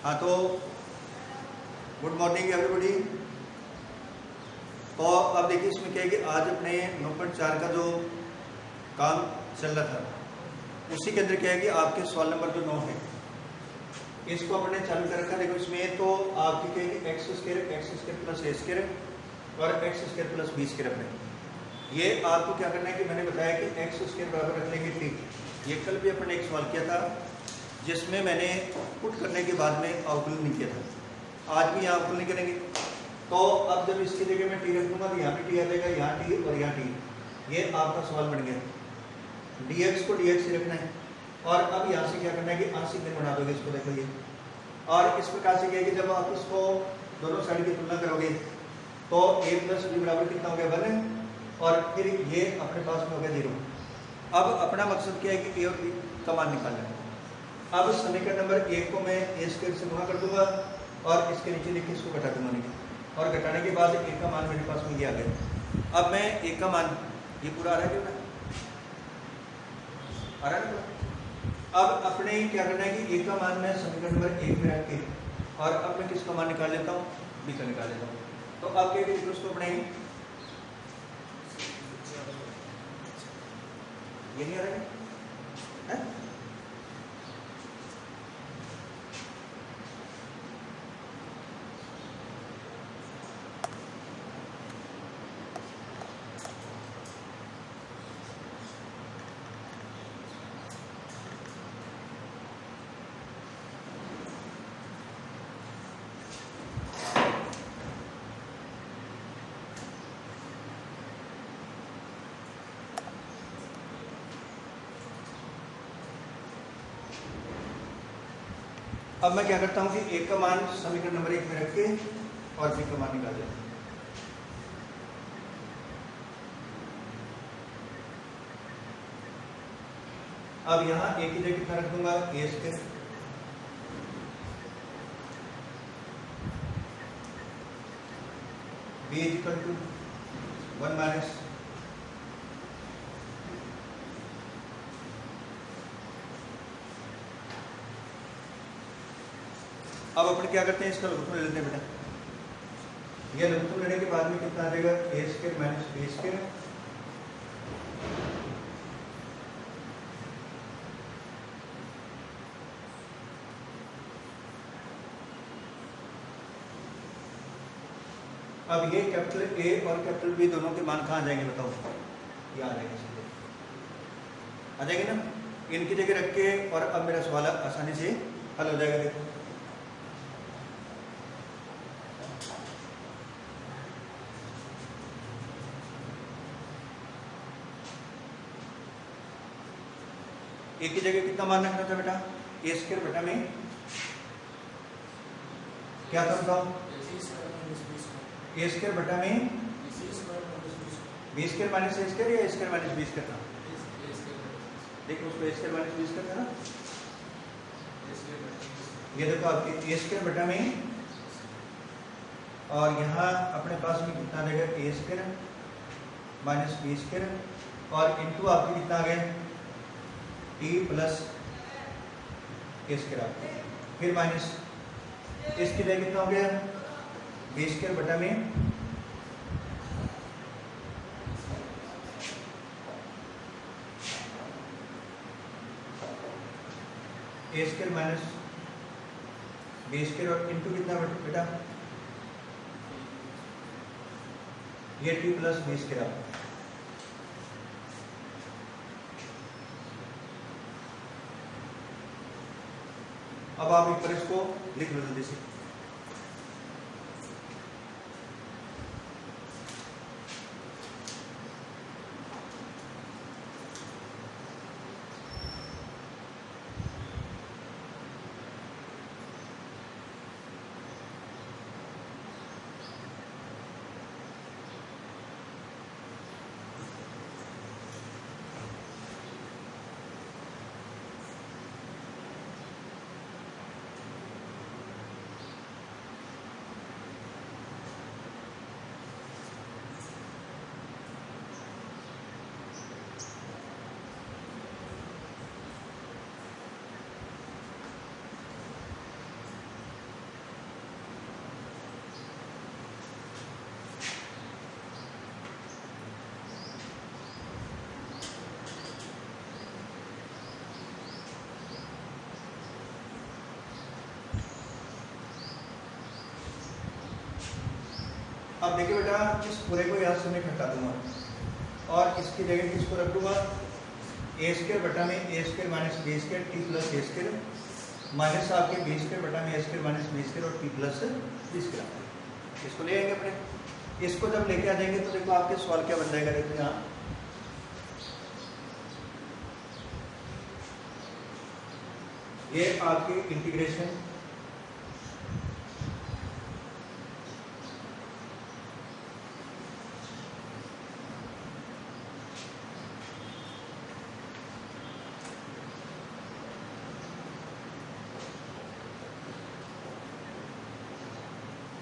हाँ तो good morning everybody. तो अब देखिए इसमें क्या है कि आज अपने 9.4 का जो काम चल रहा था उसी के अंदर क्या है कि आपके सवाल नंबर जो 9 है इसको अपने चालू कर रखा। देखो इसमें तो आपकी क्या है कि एक्स स्क्वायर प्लस ए स्क्वायर और x square plus B square अपने ये आपको क्या करना है कि मैंने बताया कि एक्स स्क्वायर बराबर रख लेंगे टी। ये कल भी अपने एक सवाल किया था जिसमें मैंने पुट करने के बाद में आउटपुट नहीं किया था। आज भी यहाँ आउटपुट नहीं करेंगे। तो अब जब इसकी जगह मैं टी रख दूंगा तो यहाँ पे टी आ जाएगा, यहाँ टी और यहाँ टी। ये आपका सवाल बन गया। dx को dx से रखना है और अब यहाँ से क्या करना है कि आंशिक में बना दोगे इसको। देखो ये और इस प्रकार से क्या है कि जब आप इसको दोनों साइड की तुलना करोगे तो a प्लस बी बराबर कितना हो गया 1 और फिर ये अपने पास में हो गया 0। अब अपना मकसद क्या है कि a और b का मान निकालना है। अब समीकरण नंबर 1 को मैं ए स्क्वायर से गुणा कर दूंगा और इसके नीचे लिख के इसको घटा दूंगा नहीं और घटाने के बाद ए का मान मेरे पास में ये आ गया। अब मैं ए का मान ये पूरा आ रहा है क्या आ रहा है। अब अपने क्या करना है कि ए का मान मैं समीकरण नंबर 1 में रख के और अब मैं किसका मान निकाल लेता हूँ बी का निकाल लेता हूँ। तो अब क्या करेंगे उसको अपने ये नहीं आ रहा है? अब मैं क्या करता हूँ कि ए का मान समीकरण नंबर 1 में रख के और बी का मान निकाल देता हूँ। अब यहाँ ए की जगह कितना रख दूंगा A square B is equal to 1 minus अब अपन क्या करते हैं इसका लघुत्तम ले लेते हैं बेटा। यह लघुत्तम लेने के बाद में कितना आ जाएगा ए स्क्वायर माइनस बी स्क्वायर। अब ये कैपिटल ए और कैपिटल बी दोनों के मान कहाँ आ जाएंगे बताओ। ये आ जाएंगे सीधे आ जाएंगे ना। इनकी जगह रख के और अब मेरा सवाल आसानी से हल हो जाएगा। देखो ए की जगह कितना मान रखना था बेटा ए स्क्वायर बेटा में क्या था बताओ ए स्क्वायर बेटा में बी स्क्वायर माइनस ए स्क्वायर या ए स्क्वायर माइनस बी स्क्वायर था। देखो उसको ए स्क्वायर माइनस बी स्क्वायर था ना। ये देखो आपके ए स्क्वायर बेटा में और यहाँ अपने पास में कितना आ जाएगा ए स्क्वायर माइनस बी स्क्वायर और इनटू आपके कितना आ गया टी प्लस ए स्क्वायर फिर माइनस इसके लिए कितना हो गया बी स्क्वायर बटा में A square minus B square और इनटू कितना बेटा ये टी प्लस बी स्क्वायर। अब आप एक बार इसको लिख लो जल्दी से। अब देखिए बेटा, इस पूरे को यहाँ से मैं घटा दूंगा और इसकी जगह किसको रख दूंगा, ए स्क्वायर बटा में A square minus B square T plus A square minus आपके बी स्क्वायर बटा में A square minus B square और टी प्लस बी स्क्वायर। इसको ले आएंगे अपने। इसको जब लेके आ जाएंगे तो देखो आपके सवाल क्या बन जाएगा, देखो यहाँ ये आपके इंटीग्रेशन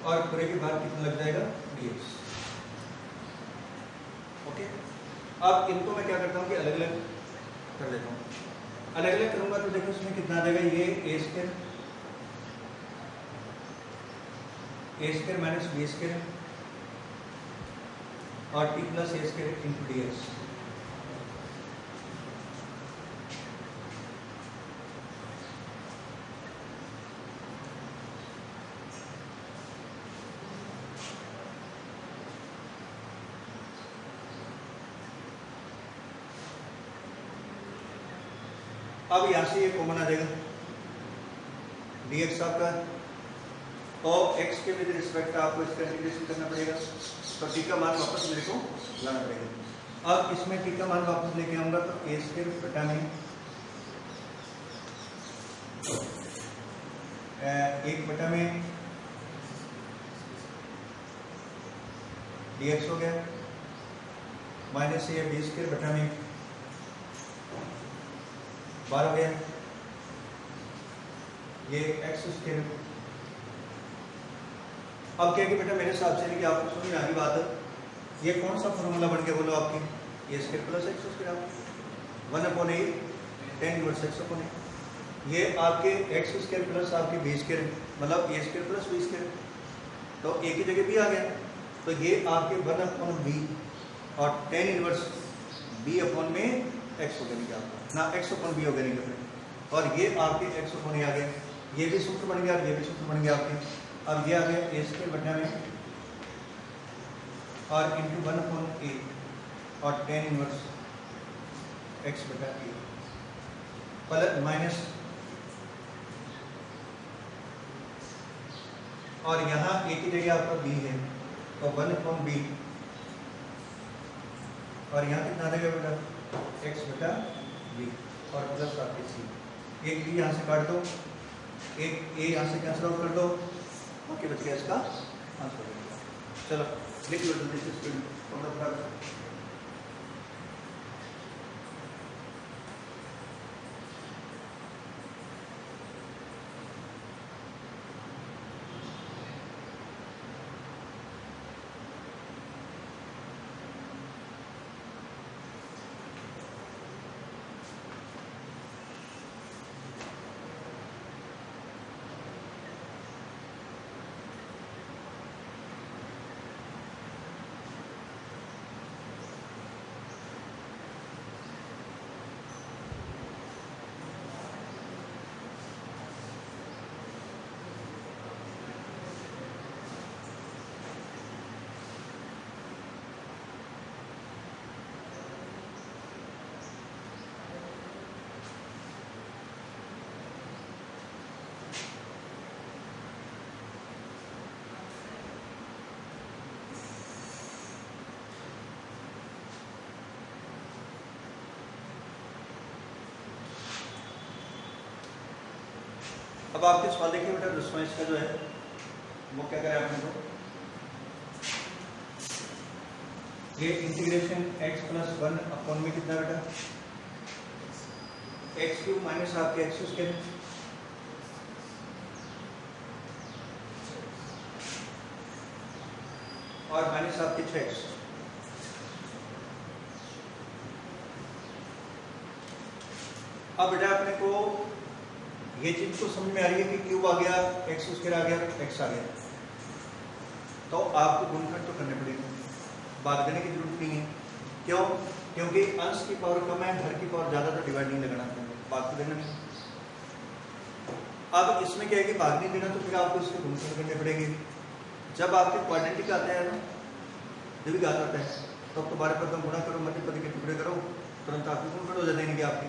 और पूरे के बाद कितना लग जाएगा dx। ओके, अब इनको मैं क्या करता हूँ कि अलग अलग कर देता हूँ। अलग अलग करूंगा तो देखो इसमें कितना आ जाएगा, ये ए स्क्वायर माइनस बी स्क्वायर और टी प्लस ए स्क्वायर इंटू dx। अब यहाँ से ये कॉमन आ जाएगा, dx आपका और x के विद रिस्पेक्ट आपको इसका इंटीग्रेशन करना पड़ेगा, तो t का मान वापस मेरे को लाना पड़ेगा। अब इसमें t का मान वापस लेके आऊंगा तो a स्क्वायर बटा में 1 बटा में dx हो गया माइनस ये b स्क्वायर बटा में 12 हो गया, ये x स्क्वायर। अब क्या कि बेटा मेरे हिसाब से कि आपको सुनिए आगे बात है, ये कौन सा फॉर्मूला बन के बोलो आपकी, ये square plus x square 1/8 tan inverse x upon a। ये आपके x स्क्वायर प्लस आपकी b स्क्वायर मतलब a square plus b square, तो a की जगह b आ गया, तो ये आपके 1/b और tan इनवर्स b अपॉन में x हो गया ना, x अपॉन b हो गया नहीं, और ये आपके x अपॉन a आ गया, ये भी सूत्र बन गया और ये भी सूत्र बन गया आपके। अब ये आ गया a स्क्वायर बटा में और इंटू 1/a और tan इनवर्स x बटा a प्लस माइनस, और यहाँ a की जगह आपका b है तो 1/b और यहाँ कितना आ जाएगा बेटा x बटा b और प्लस आपके c। एक b यहाँ से काट दो, एक a यहाँ से कैंसिल आउट कर दो, ओके बच गया इसका आंसर। चलो लिख लो जल्दी से स्टूडेंट। अब आपके सवाल देखिए बेटा, दूसरा इसका जो है वो क्या करें आपने, तो ये इंटीग्रेशन x प्लस 1 अपॉन में कितना बेटा x क्यूब माइनस आपके x स्क्वायर और माइनस आपके 6x। अब बेटा अपने को ये चीज तो समझ में आ रही है कि क्यूब आ गया, एक्स स्क्वायर आ गया, एक्स आ गया, तो आपको गुणनखंड तो करने पड़ेगा, बात करने की जरूरत नहीं है। क्यों? क्योंकि अंश की पावर कम है, हर की पावर ज्यादा, तो डिवाइड नहीं लगाना, बात तो देना नहीं। अब इसमें क्या है कि भाग नहीं देना, तो फिर आपको इसके गुणनखंड करने पड़ेंगे। जब आपके क्वाड्रेटिक आता है ना, जब भी घात आता है तो अब दोबारा पद गुणा करो, मध्य पद के टुकड़े करो, तुरंत आपके गुणखंड हो जाते हैं आपके।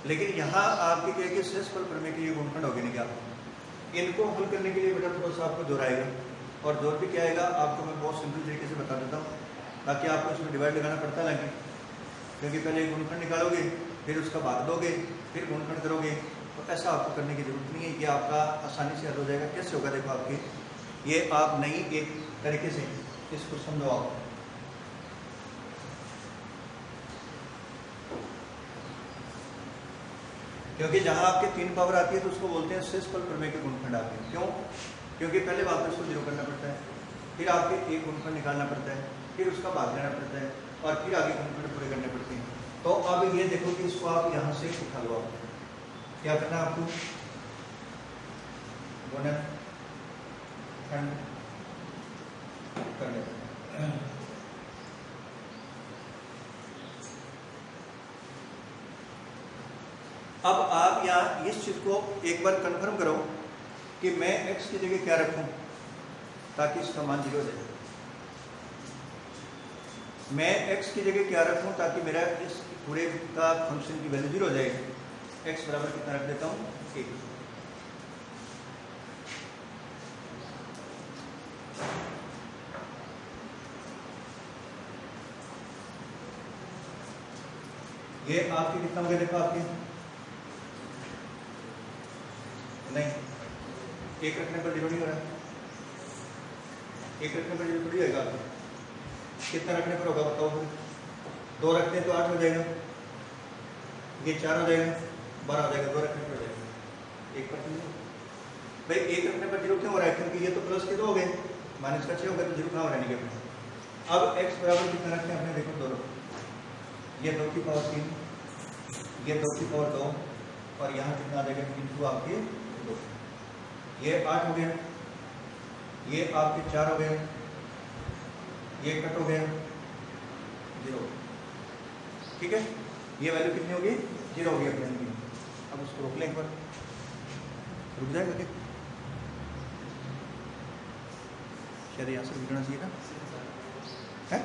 लेकिन यहाँ आपके क्या कि शेषफल प्रमेय के लिए गुणखंड हो गए आपको। इनको हल करने के लिए बेटा थोड़ा सा आपको जोर आएगा, और जोर भी क्या आएगा आपको मैं बहुत सिंपल तरीके से बता देता हूँ, ताकि आपको इसमें डिवाइड लगाना पड़ता लगे। क्योंकि पहले गुणखंड निकालोगे, फिर उसका भाग दोगे, फिर गुणखंड करोगे, तो ऐसा आपको करने की जरूरत नहीं है। ये आपका आसानी से हल हो जाएगा। कैसे होगा देखो आपके, ये आप नई एक तरीके से इसको समझो आप। क्योंकि जहां आपके 3 पावर आती है तो उसको बोलते हैं शेषफल प्रमेय के गुणखंड आते हैं। क्यों? क्योंकि पहले बात तो इसको 0 करना पड़ता है, फिर आपके एक गुणखंड निकालना पड़ता है, फिर उसका भाग लेना पड़ता है, और फिर आगे गुणखंड पूरे करने पड़ते हैं। तो अब ये देखो कि इसको आप यहाँ से उठा लो। आप क्या करना है आपको, गुणनखंड कर लेते हैं। अब आप यहाँ इस चीज को एक बार कंफर्म करो कि मैं x की जगह क्या रखूं ताकि इसका मान 0 हो जाए। मैं x की जगह क्या रखूं ताकि मेरा इस पूरे का फंक्शन की वैल्यू 0 हो जाए। x बराबर कितना रख देता हूं, 1। ये आपके कितना हो गया देखो आपके, नहीं 1 रखने पर 0 नहीं हो रहा, 1 रखने पर 0 थोड़ी होगा। कितना रखने पर होगा बताओ फिर? 2 रखते हैं तो 8 हो जाएगा, ये 4 हो जाएगा, 12 हो जाएगा। 2 रखने पर हो जाएगा 1 पर 0। भाई 1 रखने पर 0 क्यों हो रहा है? क्योंकि ये तो प्लस के 2 हो गए, माइनस का 6 हो गया, तो 0 कहाँ हो रहने के। अब x बराबर कितना रखते हैं अपने, देखो 2 रखो, ये 2 की पावर 3, ये 2 की पावर 2, और यहाँ कितना आ जाएगा इंटू आपके 2। ये 8 हो गया, ये आपके 4 हो गए, ये कट हो गया 0। ठीक है, ये वैल्यू कितनी होगी, 0 होगी अपने की। अब उसको रोक लें एक बार, रुक जाएगा क्या? शायद यहाँ से रुकना चाहिए था, है?